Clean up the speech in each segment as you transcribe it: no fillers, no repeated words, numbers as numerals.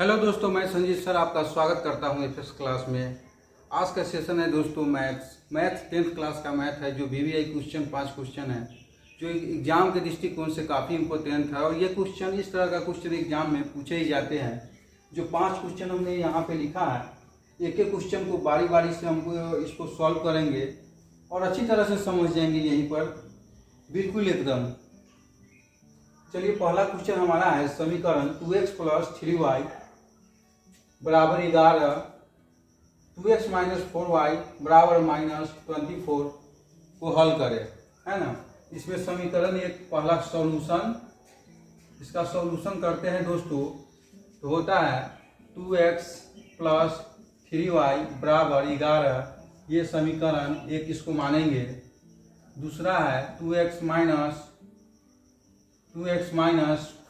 Hello दोस्तों, मैं Sanjeet sir आपका स्वागत करता हूं एफएस क्लास में। आज का सेशन है दोस्तों मैथ्स 10th क्लास का मैथ है, जो वीवीआई क्वेश्चन 5 क्वेश्चन है, जो एग्जाम के दृष्टिकोण से काफ़ी इंपॉर्टेंट है। और ये क्वेश्चन इस तरह का क्वेश्चन एग्जाम में पूछे ही जाते हैं। जो 5 क्वेश्चन हमने यहाँ पे लिखा है, एक एक क्वेश्चन को बारी बारी से हमको इसको सॉल्व करेंगे और अच्छी तरह से समझ जाएंगे यहीं पर, बिल्कुल एकदम। चलिए, पहला क्वेश्चन हमारा है समीकरण 2x + 3y बराबर 11, 2x - 4y बराबर -24 को हल करें, है ना। इसमें समीकरण एक पहला सॉल्यूशन, इसका सॉल्यूशन करते हैं दोस्तों, तो होता है 2x + 3y बराबर 11। ये समीकरण एक इसको मानेंगे। दूसरा है 2x -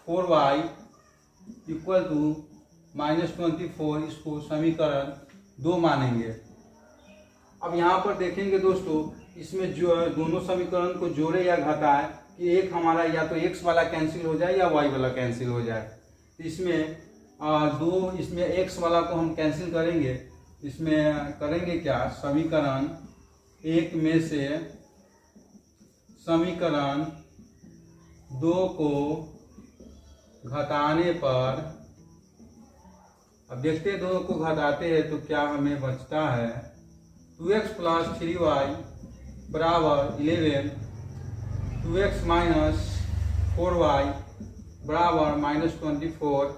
4y इक्वल टू -24, इसको समीकरण 2 मानेंगे। अब यहाँ पर देखेंगे दोस्तों, इसमें जो दोनों समीकरण को जोड़े या घटाए कि एक हमारा या तो x वाला कैंसिल हो जाए या y वाला कैंसिल हो जाए। तो इसमें x वाला को हम कैंसिल करेंगे। इसमें करेंगे क्या, समीकरण 1 में से समीकरण 2 को घटाने पर, अब देखते हैं दोनों को घटाते हैं तो क्या हमें बचता है। 2x + 3y बराबर 11, 2x - 4y बराबर -24।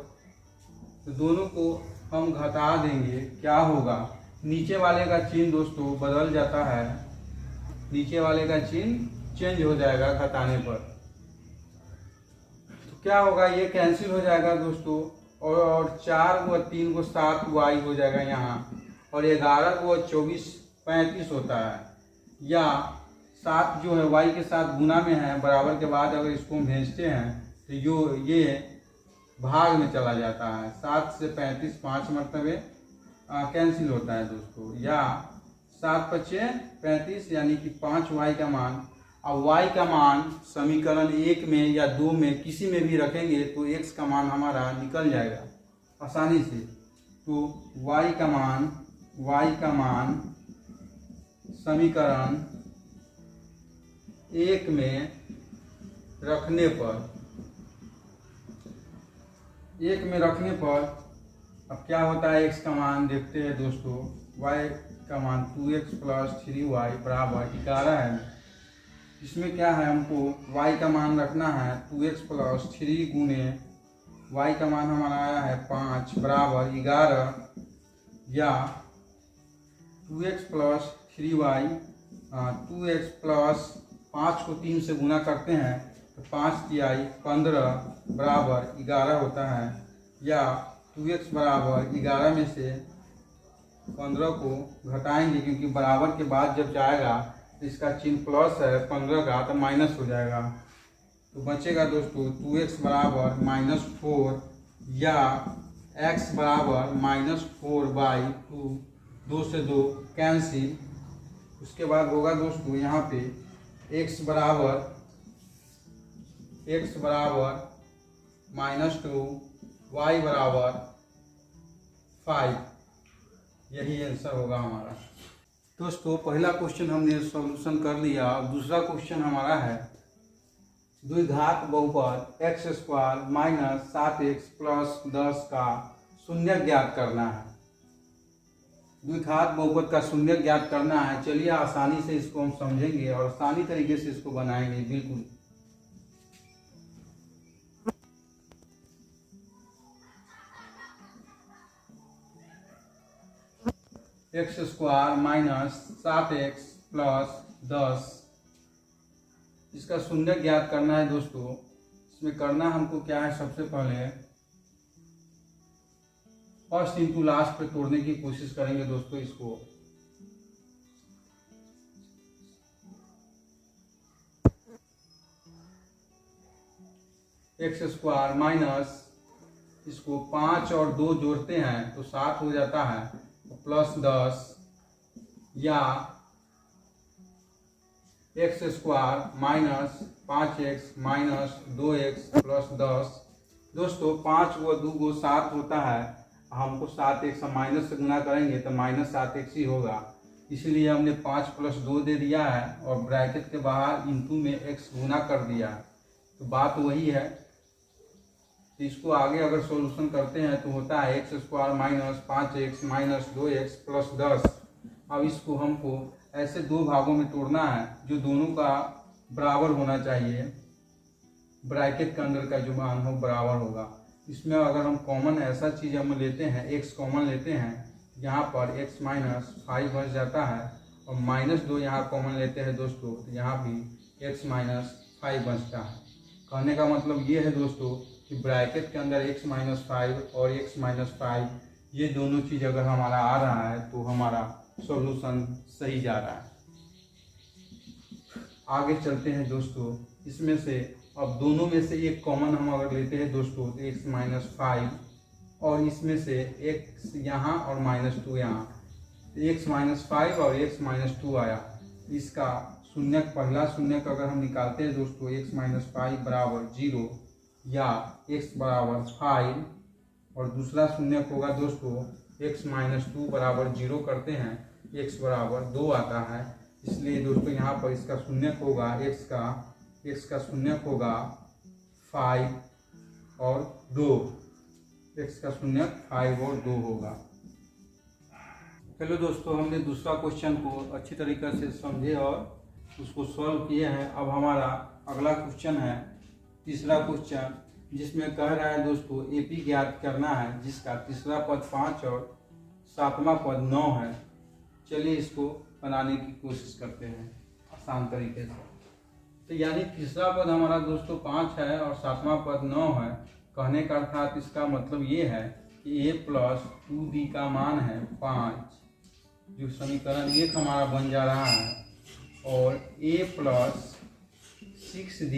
तो दोनों को हम घटा देंगे, क्या होगा, नीचे वाले का चिन्ह दोस्तों बदल जाता है, नीचे वाले का चिन्ह चेंज हो जाएगा घटाने पर। तो क्या होगा, ये कैंसिल हो जाएगा दोस्तों, और 4 व 3 को 7 y हो जाएगा यहाँ, और 11 को 24 35 होता है। या 7 जो है y के साथ गुना में है, बराबर के बाद अगर इसको हम भेजते हैं तो ये भाग में चला जाता है। 7 से 35 5 मरतबे कैंसिल होता है दोस्तों। या 7 × 5 = 35, यानी कि 5 y का मान। अब y का मान समीकरण 1 में या 2 में किसी में भी रखेंगे तो x का मान हमारा निकल जाएगा आसानी से। तो y का मान समीकरण 1 में रखने पर अब क्या होता है, x का मान देखते हैं दोस्तों। y का मान 2x + 3y बराबर 11 है। इसमें क्या है, हमको y का मान रखना है 2x + 3 गुने y का मान हमारा आया है 5 बराबर 11। या 2x + 3y, 2x + 5 को 3 से गुना करते हैं तो 5 तिहाई 15 बराबर 11 होता है। या 2x बराबर 11 में से 15 को घटाएंगे, क्योंकि बराबर के बाद जब जाएगा इसका चिन्ह प्लस है, 15 का तो माइनस हो जाएगा। तो बचेगा दोस्तों 2x बराबर -4, या x बराबर -4/2, 2 से 2 कैंसिल। उसके बाद होगा दोस्तों यहाँ पे x बराबर -2, y बराबर 5। यही आंसर होगा हमारा। दोस्तों, पहला क्वेश्चन हमने सॉल्यूशन कर लिया। अब दूसरा क्वेश्चन हमारा है द्विघात बहुपद x² - 7x + 10 का शून्य ज्ञात करना है। द्विघात बहुपद का शून्य ज्ञात करना है। चलिए, आसानी से इसको हम समझेंगे और आसानी तरीके से इसको बनाएंगे, बिल्कुल। x² - 7x + 10, इसका शून्य ज्ञात करना है दोस्तों। इसमें करना हमको क्या है, सबसे पहले फर्स्ट इंटू लास्ट पे तोड़ने की कोशिश करेंगे दोस्तों इसको। x² - इसको 5 और 2 जोड़ते हैं तो 7 हो जाता है, +10। या x² - 5x - 2x + 10। दोस्तों 5 व 2 7 होता है, हमको 7x माइनस से गुना करेंगे तो -7x ही होगा, इसलिए हमने 5 + 2 दे दिया है और ब्रैकेट के बाहर इंटू में x गुना कर दिया है। तो बात वही है। तो इसको आगे अगर सॉल्यूशन करते हैं तो होता है x² - 5x - 2x + 10। अब इसको हमको ऐसे दो भागों में तोड़ना है जो दोनों का बराबर होना चाहिए, ब्रैकेट के अंदर का जो मान हो बराबर होगा। इसमें अगर हम कॉमन ऐसा चीज़ हम लेते हैं, x कॉमन लेते हैं, यहाँ पर x - 5 बच जाता है और -2 यहाँ कॉमन लेते हैं दोस्तों, तो यहाँ भी x - 5 बचता है। कहने का मतलब ये है दोस्तों कि ब्रैकेट के अंदर x - 5 और x - 5 ये दोनों चीज़ अगर हमारा आ रहा है तो हमारा सॉल्यूशन सही जा रहा है। आगे चलते हैं दोस्तों। इसमें से अब दोनों में से एक कॉमन हम अगर लेते हैं दोस्तों तो x - 5 और इसमें से x यहाँ और -2 यहाँ, तो x - 5 और x - 2 आया। इसका शून्यक, पहला शून्यक अगर हम निकालते हैं दोस्तों x - 5 बराबर 0 या x बराबर 5 और दूसरा शून्यक होगा दोस्तों x - 2 बराबर 0 करते हैं, x बराबर 2 आता है। इसलिए दोस्तों यहाँ पर इसका शून्यक होगा x का शून्यक होगा 5 और 2, x का शून्यक 5 और 2 होगा। चलो दोस्तों, हमने दूसरा क्वेश्चन को अच्छी तरीके से समझे और उसको सॉल्व किए हैं। अब हमारा अगला क्वेश्चन है तीसरा क्वेश्चन, जिसमें कह रहा है दोस्तों AP ज्ञात करना है, जिसका तीसरा पद 5 और सातवां पद 9 है। चलिए इसको बनाने की कोशिश करते हैं आसान तरीके से। तो यानी तीसरा पद हमारा दोस्तों 5 है और सातवां पद 9 है। कहने का अर्थात इसका मतलब ये है कि a + 2d का मान है 5, जो समीकरण 1 हमारा बन जा रहा है, और a + 6d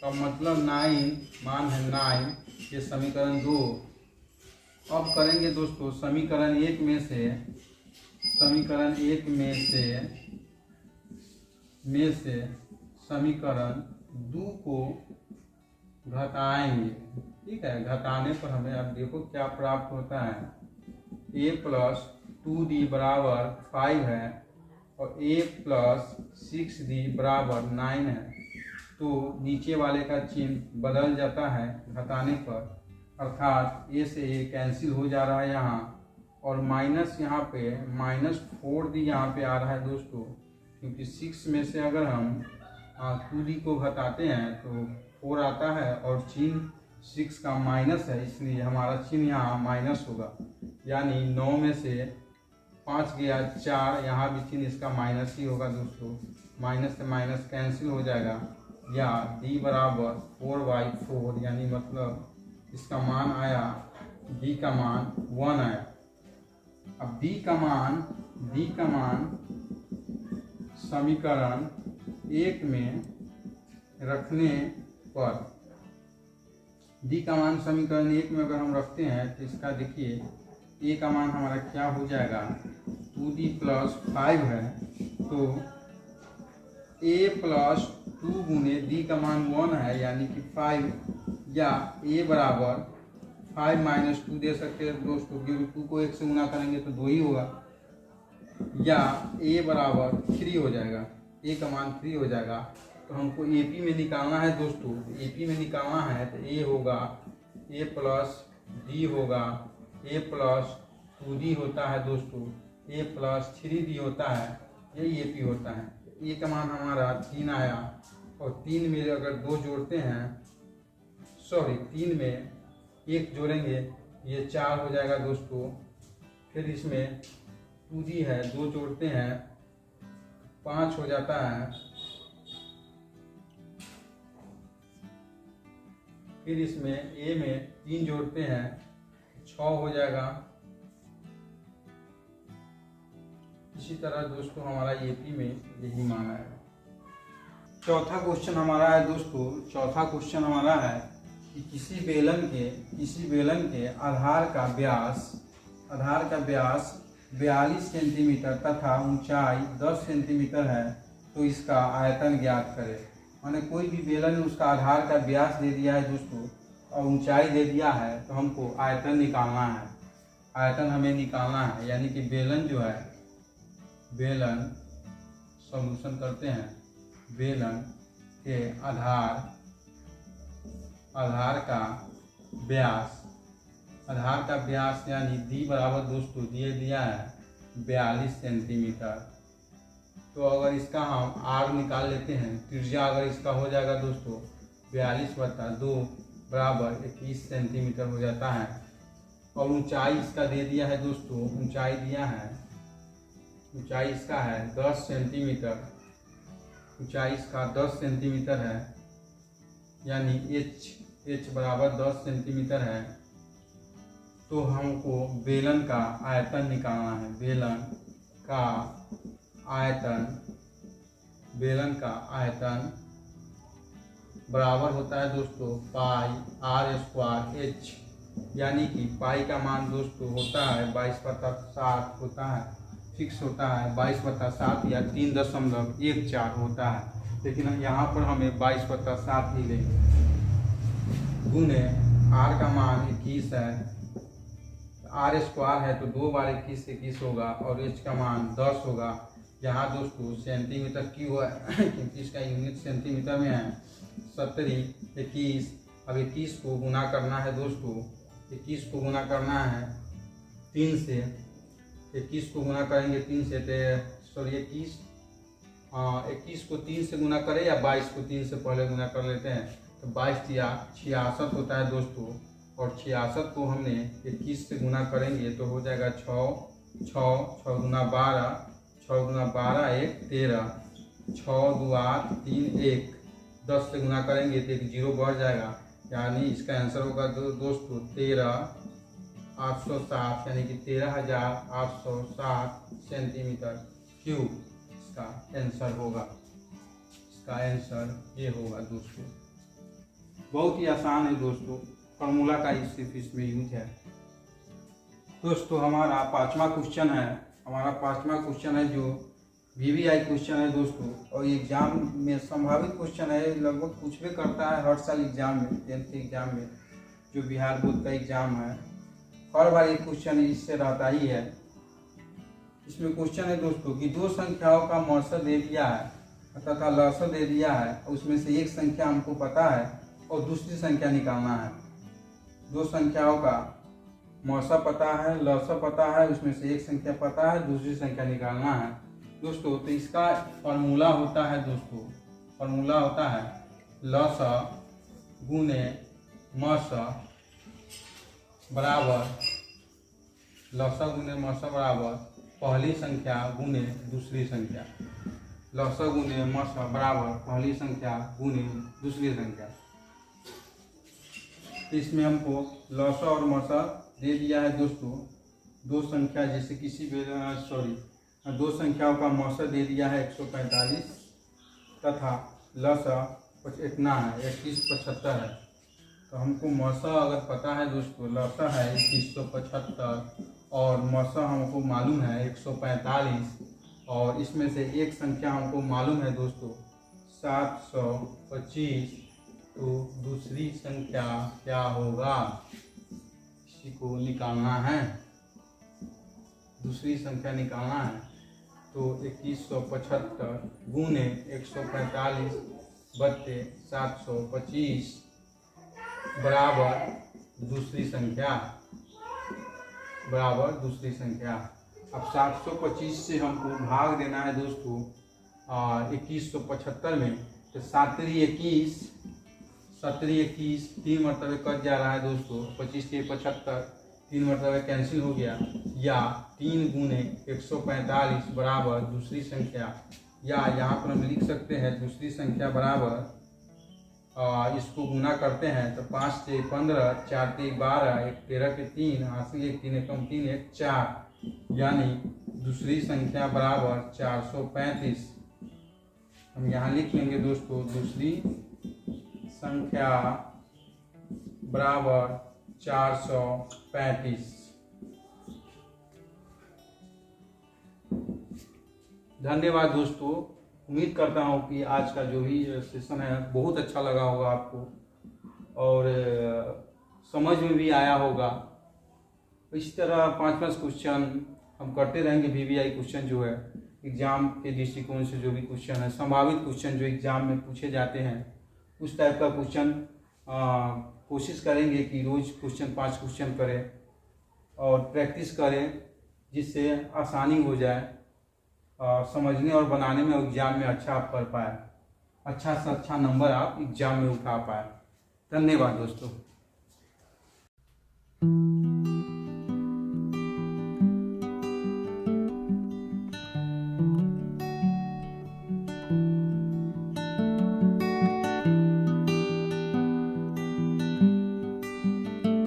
का मतलब 9 मान है 9, ये समीकरण 2। अब करेंगे दोस्तों समीकरण 1 में से समीकरण 2 को घटाएंगे। ठीक है, घटाने पर हमें अब देखो क्या प्राप्त होता है। a + 2d बराबर 5 है और a + 6d बराबर 9 है। तो नीचे वाले का चिन्ह बदल जाता है घटाने पर, अर्थात a से a कैंसिल हो जा रहा है यहाँ, और माइनस यहाँ पे -4d यहाँ पे आ रहा है दोस्तों, क्योंकि 6 में से अगर हम 2d को घटाते हैं तो 4 आता है और चिन्ह 6 का माइनस है, इसलिए हमारा चिन्ह यहाँ माइनस होगा। यानी 9 में से 5 गया 4, यहाँ भी चिन्ह इसका माइनस ही होगा दोस्तों। माइनस से माइनस कैंसिल हो जाएगा, या d बराबर 4/4, यानी मतलब इसका मान आया, d का मान 1 आया। अब d का मान समीकरण 1 में रखने पर, d का मान समीकरण 1 में अगर हम रखते हैं तो इसका देखिए a का मान हमारा क्या हो जाएगा, 2d + 5 है, तो a + 2 गुने d का मान 1 है यानी कि 5, या a बराबर 5 - 2 दे सकते हैं दोस्तों, क्योंकि 2 को 1 से गुना करेंगे तो 2 ही होगा, या a बराबर 3 हो जाएगा, a का मान 3 हो जाएगा। तो हमको AP में निकालना है दोस्तों, AP में निकालना है तो a होगा, a + d होगा, a + 2d होता है दोस्तों, a + 3d होता है, यही AP होता है। a का मान हमारा 3 आया, और 3 में अगर 2 जोड़ते हैं, 3 में 1 जोड़ेंगे ये 4 हो जाएगा दोस्तों। फिर इसमें 2d है, 2 जोड़ते हैं 5 हो जाता है। फिर इसमें a में 3 जोड़ते हैं 6 हो जाएगा। इसी तरह दोस्तों हमारा AP में यही मान आएगा। चौथा क्वेश्चन हमारा है दोस्तों, चौथा क्वेश्चन हमारा है कि किसी बेलन के आधार का व्यास 42 सेंटीमीटर तथा ऊंचाई 10 सेंटीमीटर है, तो इसका आयतन ज्ञात करें। मैंने कोई भी बेलन में उसका आधार का व्यास दे दिया है दोस्तों, और ऊंचाई दे दिया है, तो हमको आयतन निकालना है। आयतन हमें निकालना है, यानी कि बेलन जो है, बेलन सॉल्यूशन करते हैं। बेलन के आधार का व्यास यानी डी बराबर दोस्तों दिया है 42 सेंटीमीटर। तो अगर इसका हम आर निकाल लेते हैं, त्रिज्या अगर इसका हो जाएगा दोस्तों 42/2 बराबर 21 सेंटीमीटर हो जाता है। और ऊंचाई इसका दे दिया है दोस्तों, ऊंचाई इसका है 10 सेंटीमीटर। ऊंचाई इसका 10 सेंटीमीटर है, यानी h बराबर 10 सेंटीमीटर है। तो हमको बेलन का आयतन निकालना है। बेलन का आयतन बराबर होता है दोस्तों पाई r², h, यानी कि पाई का मान दोस्तों होता है 22/7 होता है, फिक्स होता है 22/7 या 3.14 होता है, लेकिन यहाँ पर हमें 22/7 ही लेंगे। गुने r का मान 21 है, r² है तो 2 बार 21 होगा, और h का मान 10 होगा। यहाँ दोस्तों सेंटीमीटर क्यों है क्योंकि इसका यूनिट सेंटीमीटर में है। 70, 21, अब 21 को गुना करना है दोस्तों, 21 को गुना करना है 3 से। 21 को गुना करेंगे 3 से, 21 को 3 से गुना करें या 22 को 3 से पहले गुना कर लेते हैं, तो 22 या 66 होता है दोस्तों। और 66 को हमने 21 से गुना करेंगे तो हो जाएगा 6 गुना 12, 6 गुना 12 1 13, 6 2 8 3 1, 10 से गुना करेंगे तो एक 0 बढ़ जाएगा, यानी इसका आंसर होगा दोस्तों 13,860, यानी कि 13,860 सेंटीमीटर क्यूब इसका आंसर होगा। इसका आंसर ये होगा दोस्तों। बहुत ही आसान है दोस्तों, फार्मूला का ही सिर्फ इसमें यूज है। दोस्तों हमारा पांचवा क्वेश्चन है जो VVI क्वेश्चन है दोस्तों, और एग्जाम में संभावित क्वेश्चन है, लगभग पूछ भी करता है हर साल एग्जाम में, 10th के एग्जाम में, जो बिहार बोर्ड का एग्जाम है, हर बार एक क्वेश्चन इससे रहता ही है। इसमें क्वेश्चन है दोस्तों कि दो संख्याओं का मौसा दे दिया है तथा लसा दे दिया है, उसमें से एक संख्या हमको पता है और दूसरी संख्या निकालना है। दो संख्याओं का मौसा पता है, लसा पता है, उसमें से एक संख्या पता है, दूसरी संख्या निकालना है दोस्तों। तो इसका फॉर्मूला होता है दोस्तों, फॉर्मूला होता है लसा गुने मौसा बराबर, लसा गुने मौसा बराबर पहली संख्या गुने दूसरी संख्या। लसा गुने मौसा बराबर पहली संख्या गुने दूसरी संख्या। तो इसमें हमको लसा और मौसा दे दिया है दोस्तों। दो संख्या जैसे दो संख्याओं का मौसा दे दिया है 145 तथा लसा इतना है 2175 है। तो हमको मौसा अगर पता है दोस्तों, लसा है 2175 और मौसा हमको मालूम है 145, और इसमें से एक संख्या हमको मालूम है दोस्तों 725, तो दूसरी संख्या क्या होगा, इसी को निकालना है, दूसरी संख्या निकालना है। तो 2175 गुने 145 बट्टे 725 बराबर दूसरी संख्या, अब 725 से हमको भाग देना है दोस्तों 2175 में। तो 7 21 3 मरतबे कट जा रहा है दोस्तों, 25 के 75 3 मरतबे कैंसिल हो गया, या 3 गुने 145 बराबर दूसरी संख्या, या यहाँ पर हम लिख सकते हैं दूसरी संख्या बराबर, इसको गुना करते हैं तो 5 से 15, 4 से 12, 1 13 के 3, हासिल 1 3 एकम 3 1 4, यानी दूसरी संख्या बराबर 435। हम यहाँ लिख लेंगे दोस्तों दूसरी संख्या बराबर 435। धन्यवाद दोस्तों। उम्मीद करता हूँ कि आज का जो भी सेशन है बहुत अच्छा लगा होगा आपको, और समझ में भी आया होगा। इस तरह 5-5 क्वेश्चन हम करते रहेंगे। वीवीआई क्वेश्चन जो है एग्जाम के दृष्टिकोण से जो भी क्वेश्चन है, संभावित क्वेश्चन जो एग्जाम में पूछे जाते हैं, उस टाइप का क्वेश्चन कोशिश करेंगे कि रोज़ 5 क्वेश्चन करें और प्रैक्टिस करें, जिससे आसानी हो जाए समझने और बनाने में। एग्जाम में अच्छा आप कर पाए, अच्छा से अच्छा नंबर आप एग्जाम में उठा पाए। धन्यवाद दोस्तों।